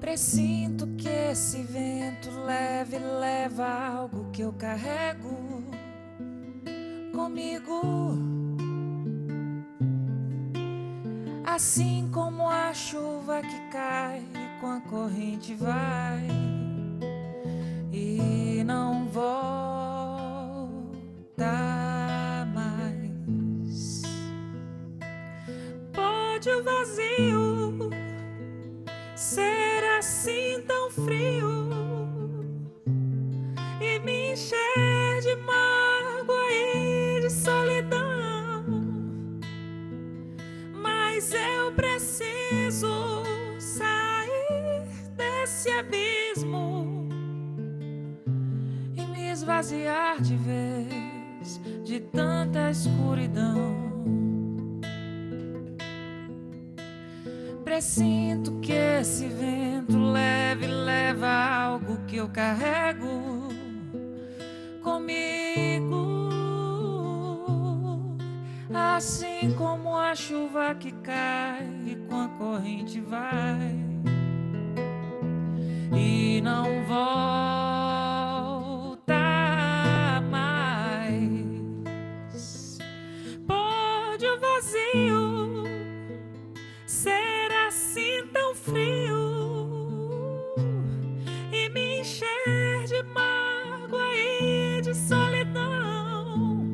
Presinto que esse vento leve leva algo que eu carrego comigo. Assim como a chuva que cai com a corrente vai e não volta mais. Pode o vazio ser assim tão frio e me encher de mágoa e de solidão, mas eu preciso sair desse abismo e me esvaziar de vez de tanta escuridão. Presinto que esse vento leve leva algo que eu carrego comigo. Assim como a chuva que cai e com a corrente vai e não volta mais. Pode o vazio ser assim tão frio e me encher de mágoa e de solidão,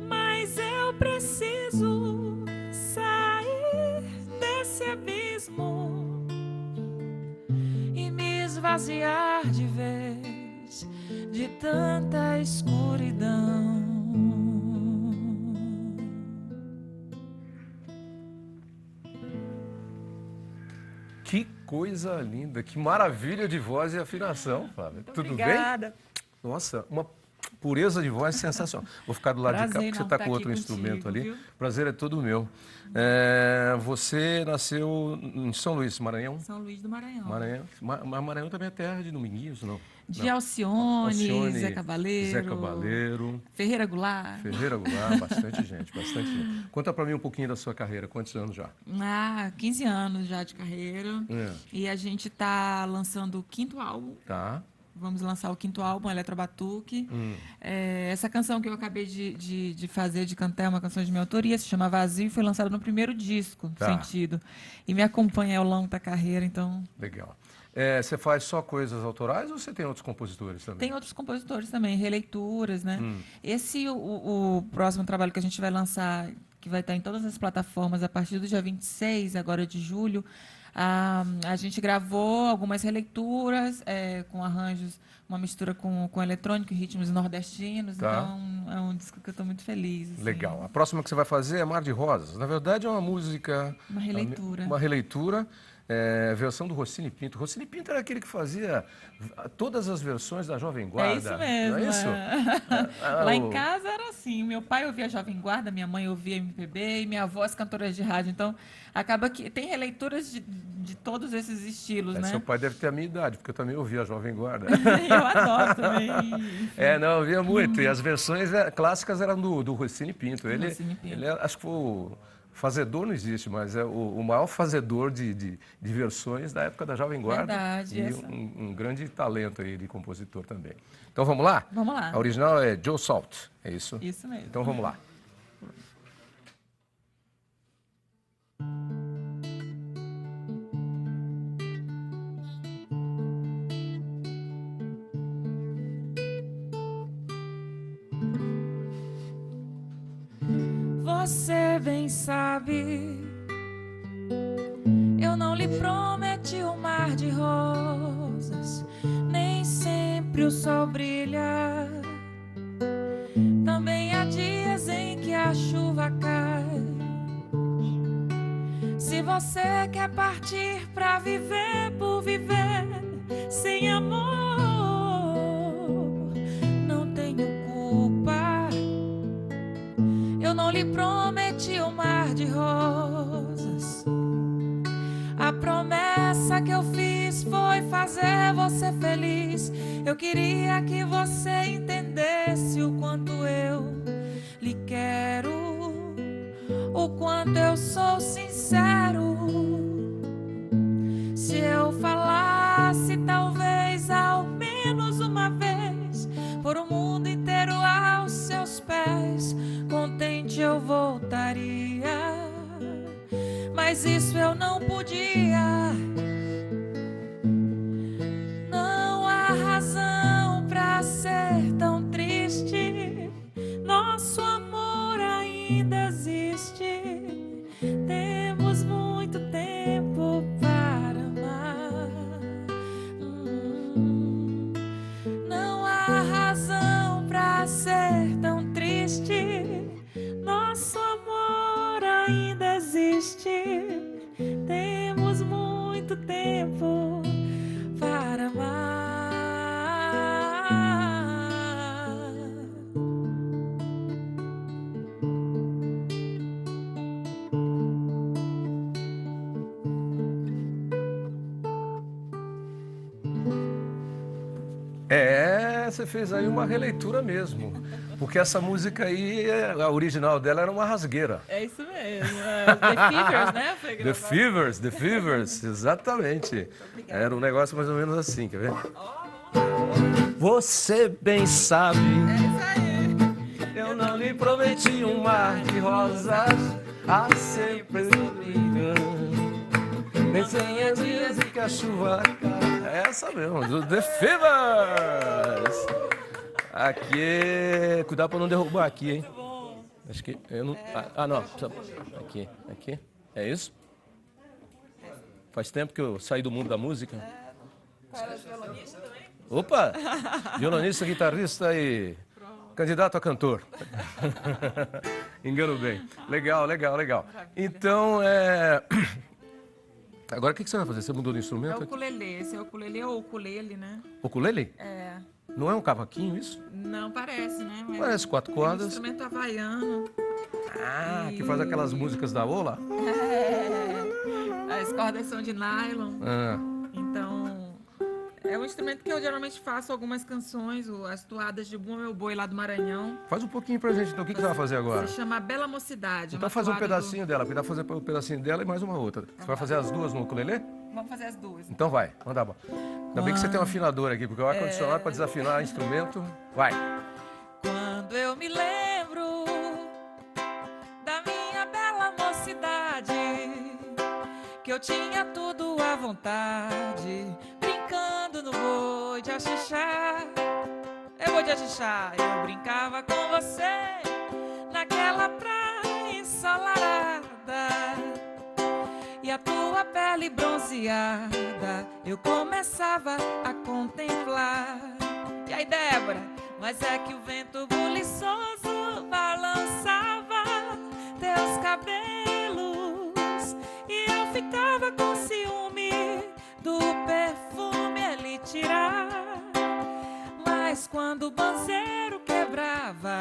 mas eu preciso sair desse abismo e me esvaziar de vez de tanta escuridão. Que coisa linda, que maravilha de voz e afinação, Flávia. Tudo Obrigada. bem? Nossa, uma pureza de voz sensacional. Vou ficar do lado de cá porque você está com outro instrumento ali. Viu? Prazer é todo meu. Você nasceu em São Luís, Maranhão? São Luís do Maranhão. Maranhão também é terra de Dominguinhos, não? De Alcione, Zé Cabaleiro, Ferreira Goulart. Ferreira Goulart, bastante gente, bastante gente. Conta pra mim um pouquinho da sua carreira, quantos anos já? 15 anos já de carreira. E a gente tá lançando o 5º álbum. Tá. Vamos lançar o 5º álbum, Eletrobatuque. Essa canção que eu acabei de fazer, de cantar, é uma canção de minha autoria, se chama Vazio, e foi lançada no primeiro disco, Sentido. E me acompanha ao longo da carreira, então... Legal. Você faz só coisas autorais ou você tem outros compositores também? Tem outros compositores também, releituras, né? O próximo trabalho que a gente vai lançar, que vai estar em todas as plataformas a partir do dia 26, agora de julho, a gente gravou algumas releituras com arranjos, uma mistura com eletrônico e ritmos nordestinos. Tá. Então é um disco que eu estou muito feliz. Assim. Legal. A próxima que você vai fazer é Mar de Rosas. Na verdade é uma música... Uma releitura. Uma releitura. Versão do Rossini Pinto. Rossini Pinto era aquele que fazia todas as versões da Jovem Guarda. É isso mesmo. Não é isso? Lá em casa era assim. Meu pai ouvia Jovem Guarda, minha mãe ouvia MPB e minha avó as cantoras de rádio. Então, acaba que tem releituras de todos esses estilos, né? Seu pai deve ter a minha idade, porque eu também ouvia Jovem Guarda. Eu adoro também. Não, eu ouvia muito. E as versões clássicas eram do Rossini Pinto. Ele, acho que foi o fazedor, não existe, mas é o maior fazedor de versões da época da Jovem Guarda. Verdade. E um grande talento aí de compositor também. Então vamos lá? Vamos lá. A original é Joe Salt, é isso? Isso mesmo. Então vamos lá. Você bem sabe, eu não lhe prometi um mar de rosas, nem sempre o sol brilha. Também há dias em que a chuva cai. Se você quer partir pra viver por viver sem amor, não tenho culpa. Eu não lhe prometi um mar de rosas. A promessa que eu fiz foi fazer você feliz. Eu queria que você entendesse o quanto eu lhe quero, o quanto eu sou sincero. Se voltaria, mas isso eu não podia. Não há razão pra ser tão triste. Nosso amor ainda existe. Temos muito tempo para amar. Não há razão pra ser tão triste. Nosso amor ainda existe. Temos muito tempo para amar. Você fez aí uma releitura mesmo. Porque essa música aí, a original dela era uma rasgueira. É isso mesmo. The Fevers, né? The Fevers, exatamente. Era um negócio mais ou menos assim, quer ver? Você bem sabe. É isso aí. Eu não lhe prometi um mar de rosas a sempre nem 100 dias em que a chuva cai. É essa mesmo, do The Fevers. Aqui, cuidado pra não derrubar aqui, hein? Acho que eu não. Não. Aqui. É isso? Faz tempo que eu saí do mundo da música. Era violonista também? Opa! Violonista, guitarrista e candidato a cantor. Engano bem. Legal. Então, agora o que você vai fazer? Você mudou de instrumento? É o ukulele. Esse é o ukulele ou ukulele, né? Ukulele? É. Não é um cavaquinho isso? Não, parece, né? Mas Parece 4 cordas. É um instrumento havaiano. Que faz aquelas músicas da Ola? As cordas são de nylon. Então, é um instrumento que eu geralmente faço algumas canções, as toadas de Bumba Meu Boi lá do Maranhão. Faz um pouquinho pra gente, então. O que você vai fazer agora? Se chama Bela Mocidade. Então faz um pedacinho dela, porque dá pra fazer um pedacinho dela e mais uma outra. Você vai fazer as duas no ukulele? Vamos fazer as duas. Então vai, manda bom. Ainda bem que você tem um afinador aqui, porque o ar-condicionado para desafinar instrumento, vai. Quando eu me lembro da minha bela mocidade, que eu tinha tudo à vontade, brincando no boi de axixá. Boi de axixá, eu brincava com você naquela praia ensolarada. E a tua pele bronzeada eu começava a contemplar. E aí, Débora? Mas é que o vento buliçoso balançava teus cabelos e eu ficava com ciúme do perfume ele tirar. Mas quando o banzeiro quebrava,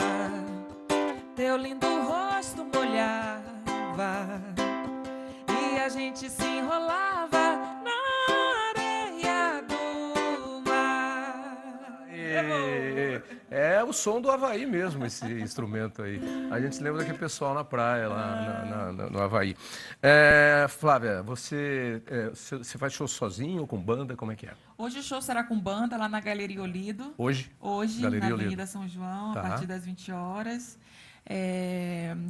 teu lindo rosto molhava e a gente se enrolava na areia do mar. É o som do Havaí mesmo, esse instrumento aí. A gente se lembra daquele pessoal na praia, lá no Havaí. Flávia, você faz show sozinho ou com banda? Como é que é? Hoje o show será com banda lá na Galeria Olido. Hoje, Galeria na Avenida São João, a partir das 20 horas.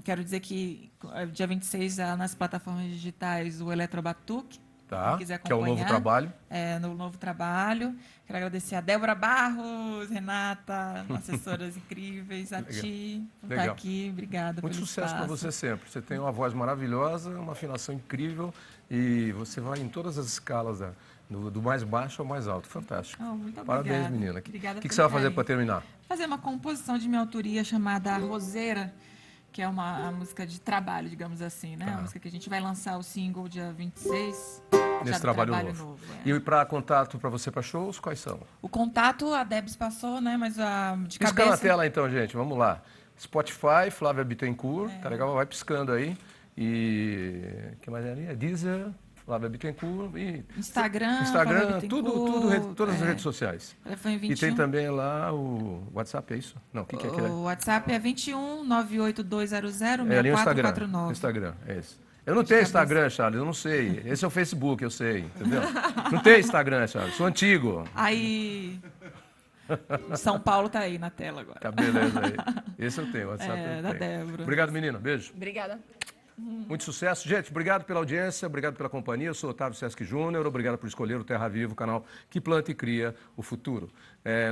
Quero dizer que dia 26, nas plataformas digitais, o Eletrobatuque. Tá, quem quiser acompanhar, que é o novo trabalho. No novo trabalho. Quero agradecer a Débora Barros, Renata, assessoras incríveis, a ti, por estar aqui. Obrigada pelo espaço. Muito sucesso para você sempre. Você tem uma voz maravilhosa, uma afinação incrível e você vai em todas as escalas, do mais baixo ao mais alto. Fantástico. Muito Parabéns, obrigada. menina. Obrigada. O que você vai fazer para terminar? Fazer uma composição de minha autoria chamada Roseira, que é uma música de trabalho, digamos assim, né? Uma música que a gente vai lançar o single dia 26. Nesse trabalho novo. E para contato para você para shows, quais são? O contato, a Debs passou, né? Mas de Pisca cabeça... na tela então, gente. Vamos lá. Spotify, Flávia Bittencourt. Tá legal? Vai piscando aí. E... que mais é ali? Deezer, Flávia Bittencourt. E... Instagram, tudo, todas as redes sociais. Telefone 21. E tem também lá o WhatsApp, é isso? Não, o que é que é? O WhatsApp é 21 98200 6449. Instagram, é esse. Eu não tenho Instagram, Charles, eu não sei. Esse é o Facebook, eu sei, entendeu? Não tem Instagram, Charles, sou antigo. Aí, São Paulo tá aí na tela agora. Tá, beleza aí. Esse eu tenho, WhatsApp eu da tenho. Débora. Obrigado, menina. Beijo. Obrigada. Muito sucesso. Gente, obrigado pela audiência, obrigado pela companhia. Eu sou Otávio Sesc Júnior, obrigado por escolher o Terra Viva, o canal que planta e cria o futuro.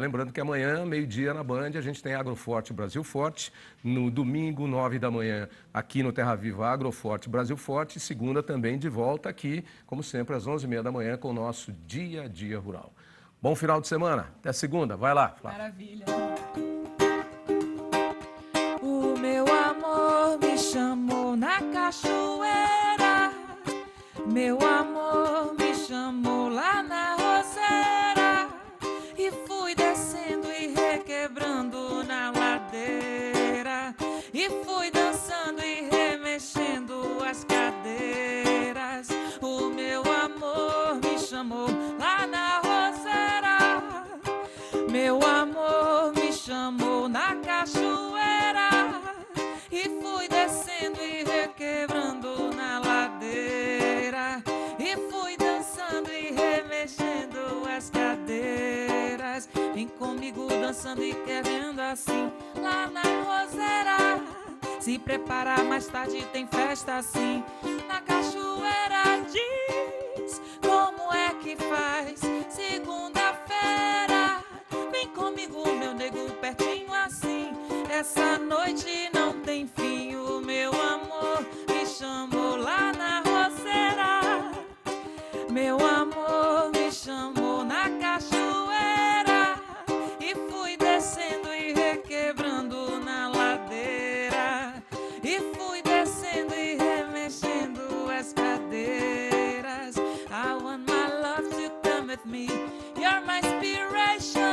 Lembrando que amanhã, meio-dia, na Band, a gente tem Agroforte Brasil Forte. No domingo, 9 da manhã, aqui no Terra Viva, Agroforte Brasil Forte. E segunda também de volta aqui, como sempre, às 11h30 da manhã, com o nosso Dia a Dia Rural. Bom final de semana. Até segunda. Vai lá, Flávia. Maravilha. O meu amor me chamou na cachoeira, meu amor me chamou lá na roseira, e fui descendo e requebrando na ladeira, e fui dançando e remexendo as cadeiras. O meu amor me chamou lá na roseira, meu amor me chamou na cachoeira, e fui descendo e requebrando na ladeira, e fui dançando e remexendo as cadeiras. Vem comigo dançando e querendo assim lá na roseira. Se prepara, mais tarde tem festa assim na cachoeira. Diz como é que faz segunda-feira. Vem comigo, meu nego, pertinho assim. Essa noite não tem fim. O meu amor me chamou lá na roseira, meu amor me chamou na cachoeira, e fui descendo e requebrando na ladeira, e fui descendo e remexendo as cadeiras. I want my love to come with me, you're my inspiration.